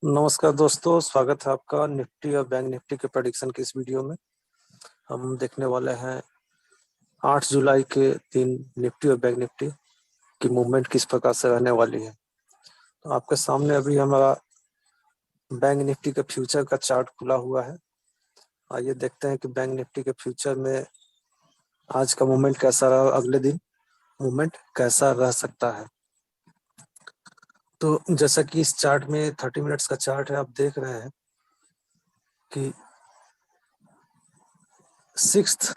नमस्कार दोस्तों, स्वागत है आपका निफ्टी और बैंक निफ्टी के प्रेडिक्शन की इस वीडियो में। हम देखने वाले हैं 8 जुलाई के दिन निफ्टी और बैंक निफ्टी की मूवमेंट किस प्रकार से रहने वाली है। तो आपके सामने अभी हमारा बैंक निफ्टी के फ्यूचर का चार्ट खुला हुआ है। आइए देखते हैं कि बैंक निफ्टी के फ्यूचर में आज का मूवमेंट कैसा रहा, अगले दिन मूवमेंट कैसा रह सकता है। तो जैसा कि इस चार्ट में 30 मिनट्स का चार्ट है, आप देख रहे हैं कि 6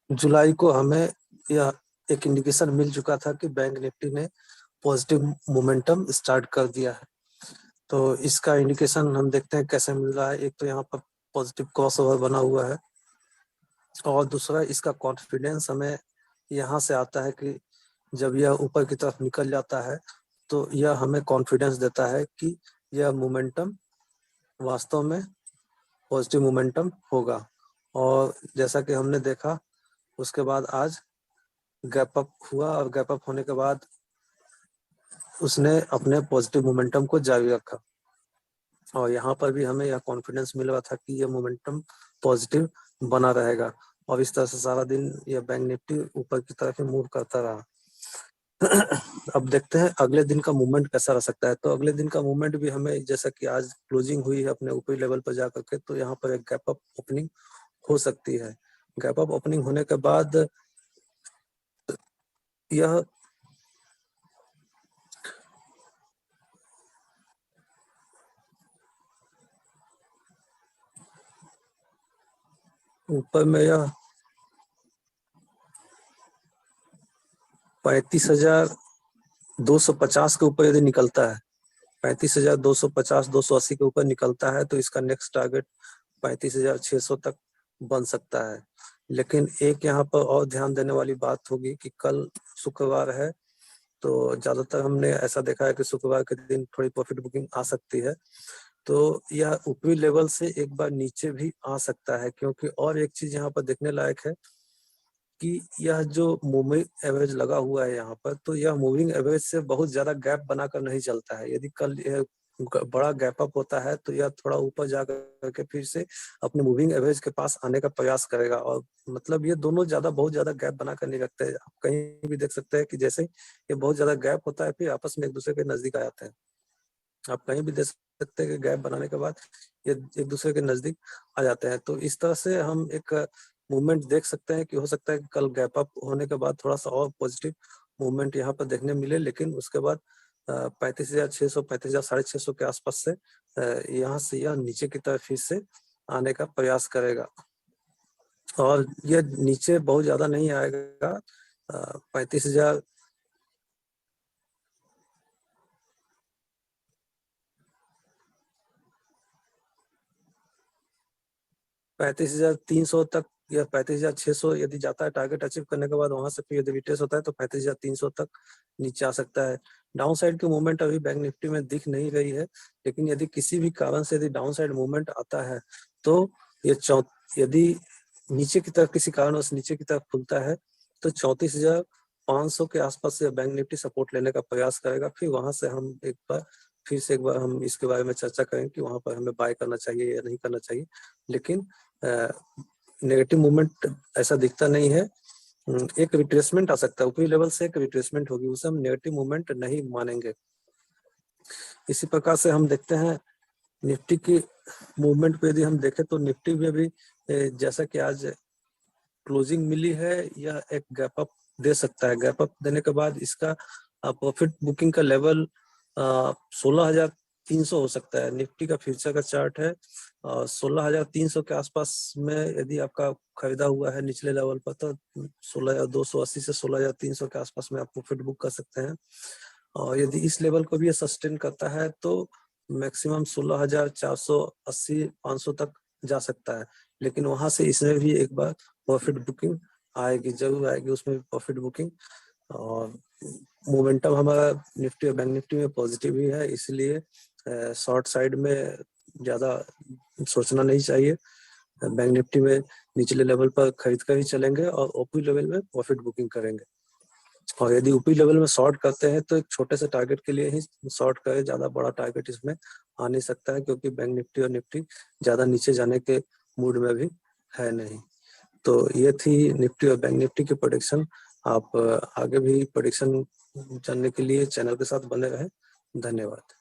जुलाई को हमें यह एक इंडिकेशन मिल चुका था कि बैंक निफ्टी ने पॉजिटिव मोमेंटम स्टार्ट कर दिया है। तो इसका इंडिकेशन हम देखते हैं कैसे मिल रहा है। एक तो यहाँ पर पॉजिटिव क्रॉसओवर बना हुआ है और दूसरा इसका कॉन्फिडेंस हमें यहाँ से आता है कि जब यह ऊपर की तरफ निकल जाता है तो यह हमें कॉन्फिडेंस देता है कि यह मोमेंटम वास्तव में पॉजिटिव मोमेंटम होगा। और जैसा कि हमने देखा, उसके बाद आज गैप अप हुआ और गैप अप होने के बाद उसने अपने पॉजिटिव मोमेंटम को जारी रखा और यहाँ पर भी हमें यह कॉन्फिडेंस मिल रहा था कि यह मोमेंटम पॉजिटिव बना रहेगा और इस तरह से सारा दिन यह बैंक निफ्टी ऊपर की तरफ मूव करता रहा। अब देखते हैं अगले दिन का मूवमेंट कैसा रह सकता है। तो अगले दिन का मूवमेंट भी हमें, जैसा कि आज क्लोजिंग हुई है अपने ऊपरी लेवल पर जाकर के, तो यहाँ पर एक गैप अप ओपनिंग हो सकती है। गैप अप ओपनिंग होने के बाद यह ऊपर में यह 35,250 के ऊपर यदि निकलता है, 35,250 280 के ऊपर निकलता है तो इसका नेक्स्ट टारगेट 35,600 तक बन सकता है। लेकिन एक यहाँ पर और ध्यान देने वाली बात होगी कि कल शुक्रवार है, तो ज्यादातर हमने ऐसा देखा है कि शुक्रवार के दिन थोड़ी प्रॉफिट बुकिंग आ सकती है। तो यह ऊपरी लेवल से एक बार नीचे भी आ सकता है, क्योंकि और एक चीज यहाँ पर देखने लायक है कि यह जो मूविंग एवरेज लगा हुआ है यहाँ पर, तो यह मूविंग एवरेज से बहुत ज्यादा गैप बनाकर नहीं चलता है। यदि कल यह बड़ा गैप अप होता है तो यह थोड़ा ऊपर जा करके फिर से अपने मूविंग एवरेज के पास आने का प्रयास करेगा। और मतलब ये दोनों बहुत ज्यादा गैप बनाकर नहीं रखते। आप कहीं भी देख सकते हैं कि जैसे ये बहुत ज्यादा गैप होता है फिर आपस में एक दूसरे के नजदीक आ जाते हैं। आप कहीं भी देख सकते हैं कि गैप बनाने के बाद ये एक दूसरे के नजदीक आ जाते हैं। तो इस तरह से हम एक मूवमेंट देख सकते हैं कि हो सकता है कि कल गैप अप होने के बाद थोड़ा सा और पॉजिटिव मूवमेंट यहाँ पर देखने मिले, लेकिन उसके बाद 35,600 35,650 के आसपास से यहाँ से यह नीचे की तरफ फिर से आने का प्रयास करेगा और ये नीचे बहुत ज्यादा नहीं आएगा। 35,000 35,300 तक या 35,600 यदि जाता है टारगेट अचीव करने के बाद, वहां से फिर यदि रिट्रेस होता है तो 35,300 तक नीचे आ सकता है। डाउन साइड की मूवमेंट अभी बैंक निफ्टी में दिख नहीं रही है, लेकिन यदि किसी भी कारण से यदि डाउन साइड मूवमेंट आता है तो ये यदि नीचे की तरफ किसी कारण से नीचे की तरफ खुलता है तो 34,500 के आसपास से बैंक निफ्टी सपोर्ट लेने का प्रयास करेगा। फिर वहां से हम एक बार हम इसके बारे में चर्चा करें कि वहां पर हमें बाय करना चाहिए या नहीं करना चाहिए। लेकिन नेगेटिव मूवमेंट ऐसा दिखता नहीं है। एक रिट्रेसमेंट आ सकता है ऊपरी लेवल से, एक रिट्रेसमेंट होगी, उसे हम नेगेटिव मूवमेंट नहीं मानेंगे। इसी प्रकार से हम देखते हैं निफ्टी की मूवमेंट पे। यदि हम देखें तो निफ्टी में भी जैसा कि आज क्लोजिंग मिली है, यह एक गैप अप दे सकता है। गैप अप देने के बाद इसका प्रॉफिट बुकिंग का लेवल 16,300 हो सकता है। निफ्टी का फ्यूचर का चार्ट है 16,300 के आसपास में यदि आपका खरीदा हुआ है निचले लेवल पर, तो 16,280 से 16,300 के आसपास में आप प्रॉफिट बुक कर सकते हैं। और यदि इस लेवल को भी सस्टेन करता है तो मैक्सिमम 16,480 500 तक जा सकता है। लेकिन वहां से इसमें भी एक बार प्रॉफिट बुकिंग आएगी, जरूर आएगी, उसमें भी प्रॉफिट बुकिंग। और मोमेंटम हमारा निफ्टी और बैंक निफ्टी में पॉजिटिव ही है, इसलिए शॉर्ट साइड में ज्यादा सोचना नहीं चाहिए। बैंक निफ्टी में निचले लेवल पर खरीद कर ही चलेंगे और ओपी लेवल में प्रॉफिट बुकिंग करेंगे। और यदि ऊपरी लेवल में शॉर्ट करते हैं तो एक छोटे से टारगेट के लिए ही शॉर्ट करें, ज्यादा बड़ा टारगेट इसमें आ नहीं सकता है, क्योंकि बैंक निफ्टी और निफ्टी ज्यादा नीचे जाने के मूड में भी है नहीं। तो ये थी निफ्टी और बैंक निफ्टी की प्रेडिक्शन। आप आगे भी प्रेडिक्शन जानने के लिए चैनल के साथ बने रहें। धन्यवाद।